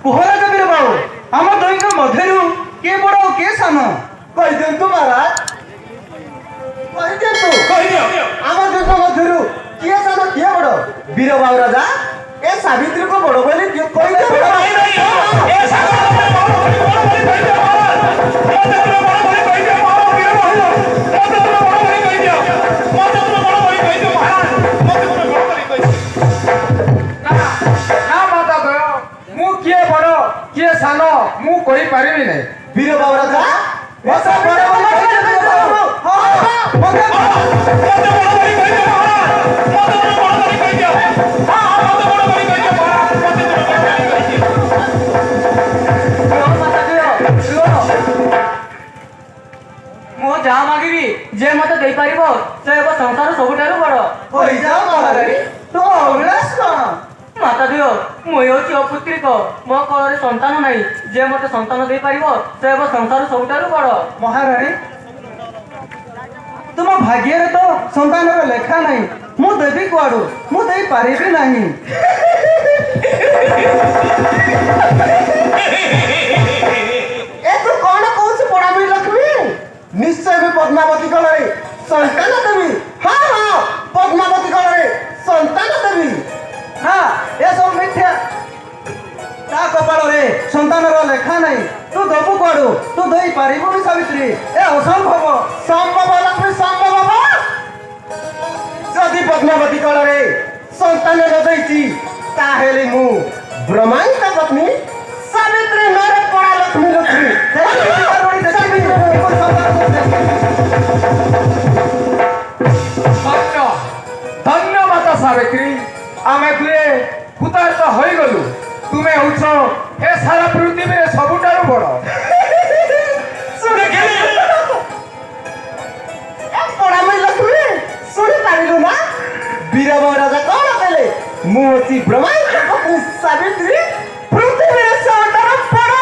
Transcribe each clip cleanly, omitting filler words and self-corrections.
କୁହରାଜ ବୀର ବାବୁ ଆମ ଦୁଇଙ୍କ ମଧ୍ୟରୁ କିଏ ବଡ଼ ଓ କିଏ ସାନ କହିଦିଅନ୍ତୁ ମହାରାଜ କହିଦିଅ ଆମ ଦୁଇଙ୍କ ମଧ୍ୟରୁ କିଏ ସାନ କିଏ ବଡ଼ ବୀର ବାବୁ ରାଜା ଏ ସାବିତ୍ରୀକୁ ବଡ଼ ବୋଲି किए सान मु कहि पारिबि नै वीर बाबू राजा ऐसा बड़ा बड़ा मो जा मागिबी जे मते देई पारिबो से एबो संसार सबुठारु बड़ होई जाओ महारानी तो अभिलाष कोन माता दियो मु होची अपुत्रिक मो कोଳରେ संतान नाही जे मते संतान देई पारिबो से एबो संसार सबुठारु बड़ महारानी तुम भाग्य रे तो संतान रे लेखा नाही मु देवी कुआडू मु देई पारिबि नाही ए तू कोन कहू पड़ा भी लक्ष्मी निश्चय भी पद्मावती कलरे संतान देवी हां हां पद्मावती कलरे संतान देवी हां ए सब मिथ्या ता कपाल रे संतान रे लेखा नाही तू दबु कुआडू तू देई पारिबो भी सावित्री ए असंभव संभव लक्ष्मी संभव जदि पद्मावती कलरे संतान देइछि ताहेले मु ब्रह्मांड पत्नी सावित्री नरे पड़ा लक्ष्मी लक्ष्मी धन्य माता सावित्री आमे तुए हुतार्थ होई गलु तुमे होछ ए सारा पृथ्वी रे सबुठारु बड़ सुने गेली ए पड़ा मैं लक्ष्मी सुने पारिलु ना वीर राजा कोन कहले मु होछि ब्रह्मांड पत्नी सावित्री पृथ्वी रे सबुठारु बड़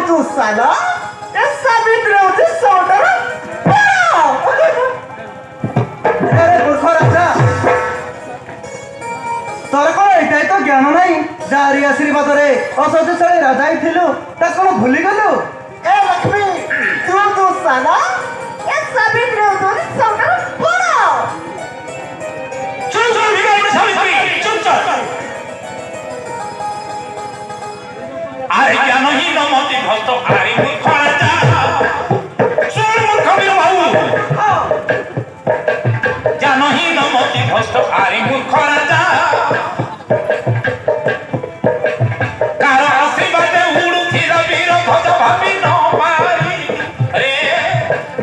तू साला ए सावित्री होछि सबुठारु अरे मूर्ख राजा तोर कोन एटाई तो ज्ञान नाही जारी आशीर्वाद रे असोचशाली राजा थिलु ता कोन भूली गलु ए लक्ष्मी तू साला ए सावित्री होछि सबुठारु बड़ चुप चुप विवेक सावित्री चुप चुप अरे ज्ञान ही न मति भक्त अरे मूर्ख राजा सुन मूर्ख वीर बाबू ज्ञान ही न मति भक्त अरे मूर्ख राजा कार आशीर्वाद उड़ुथिर वीर ध्वज भाबी न पारी रे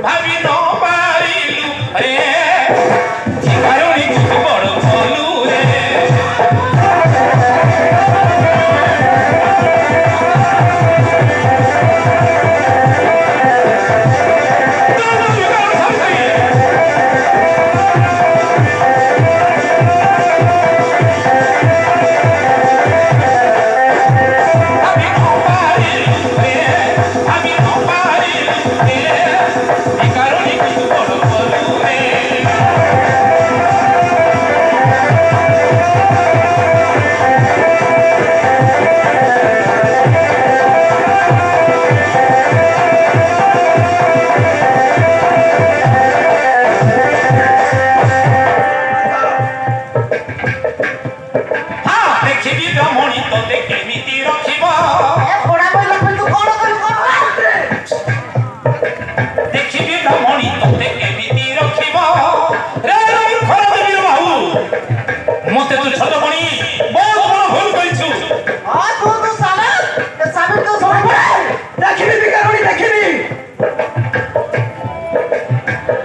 भाबी न पारिलु रे धिकारुणी तू बड़ भलु रे मते तू छोट बणी बहुत बड़ भूल करिछु आ तू साला ए साबित तो सब देखिबी बिकारुणी देखिबी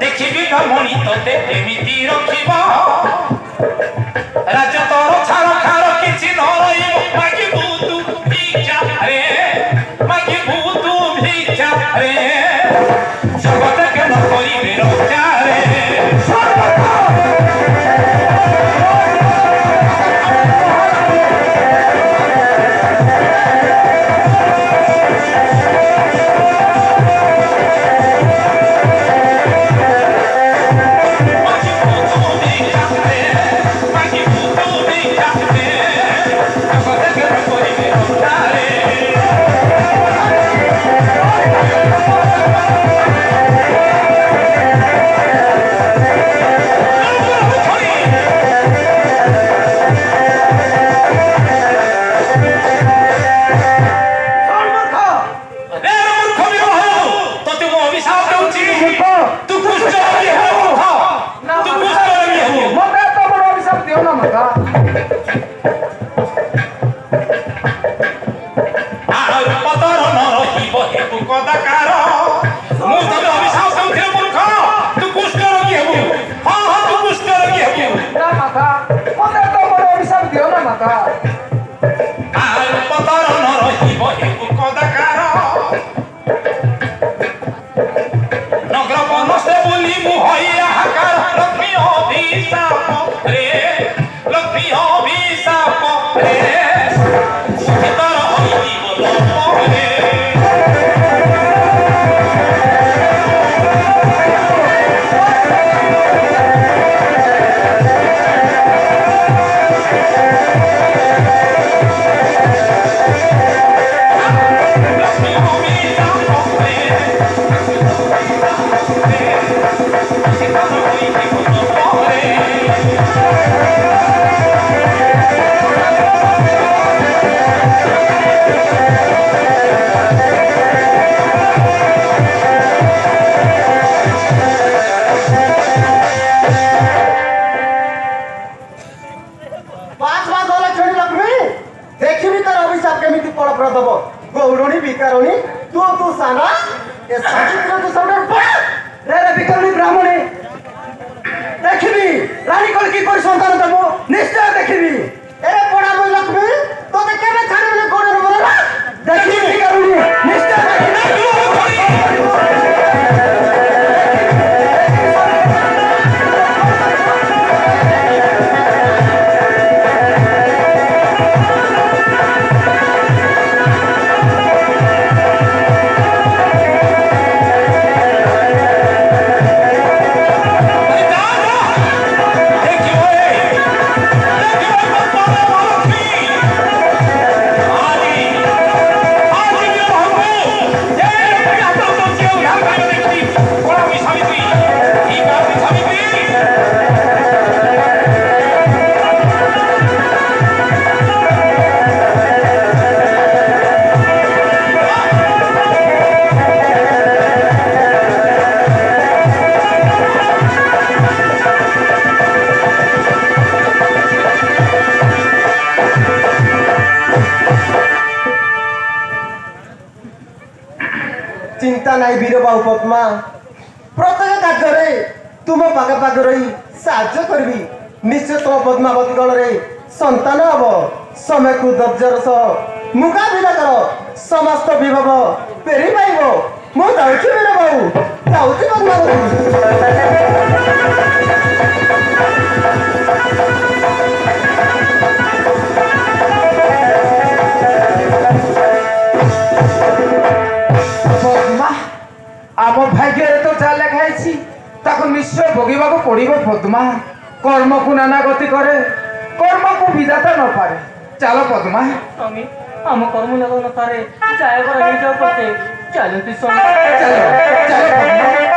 देखिबी मणि तोते एमिति रखिबा राजा तोर छाड़ खार किछि न रहिबो मागी भूतु भिक्षा रे मागी भूतु भिक्षा रे जगत के न करिबे रक्षा रे मागी भूतु ମାତା আর পতর নরহিব হেতু কদাকার মু তবে অভিশাপ দেউথিলে মূর্খ তু কুষ্ঠ রোগী হেবু হ্যাঁ হ্যাঁ তু কুষ্ঠ রোগী হেবু না মাতা মতে তো মোর অভিশাপ দিও না মাতা আর পতর নরহিব হেতু কদাকার নগর বনস্তে বলি মু হই হাহাকার লক্ষ্মী অভিশাপ রে লক্ষ্মী অভিশাপ রে ভিতর হইব লোপরে লক্ষ্মী অভিশাপ রে ভিতর হইব লোপরে পাঁচ মাস হলে ছেড়ে রাখবি দেখিবি তার অভিশাপ কেমিতি ফলপ্রদ হব গৌরণী বিকারণী তু সানা এ সাবিত্র তু সবটার পড় রে রে বিকরণী ব্রাহ্মণী দেখিবি রানী কলকি করে সন্তান দেব নিশ্চয় দেখিবি এ পড়া বই লক্ষ্মী তোকে কেবে ছাড়িবি গৌরণী বলে না দেখিবি বিকরণী নিশ্চয় দেখিবি চিন্তা নাই বীরবাহু পদ্মা প্রত্যেক কার্যরে তুম পাগে পাগে রহি সাহায্য করবি নিশ্চয় তোম পদ্মাবতী গণরে সন্তান হব সময়କୁ ଧୈର୍ଯ୍ୟର ସହ ମୁକାବିଲା କର ସମସ୍ତ ବିଭବ ପେରି ପାଇବ ମୁଁ ଯାଉଛି ବୀରବାହୁ ଯାଉଛି ପଦ୍ମାବତୀ পদ্মা ଆମ ଭାଗ୍ୟରେ ତ ଯାହା ଲେଖା ହେଇଛି ତାକୁ ନିଶ୍ଚୟ ଭୋଗିବାକୁ ପଡ଼ିବ ପଦ୍ମା କର୍ମକୁ ନାନା ଗତି କରେ କର୍ମକୁ ବିଧାତା ନ ପାରେ ଚାଲ ପଦ୍ମା ସ୍ୱାମୀ ଆମ କର୍ମ ଲାଗୁ ନପାରେ ଯାୟକର ହେଇଯାଉ ପଛେ ଚାଲନ୍ତି ଚାଲ ସ୍ୱାମୀ ଚାଲ ପଦ୍ମା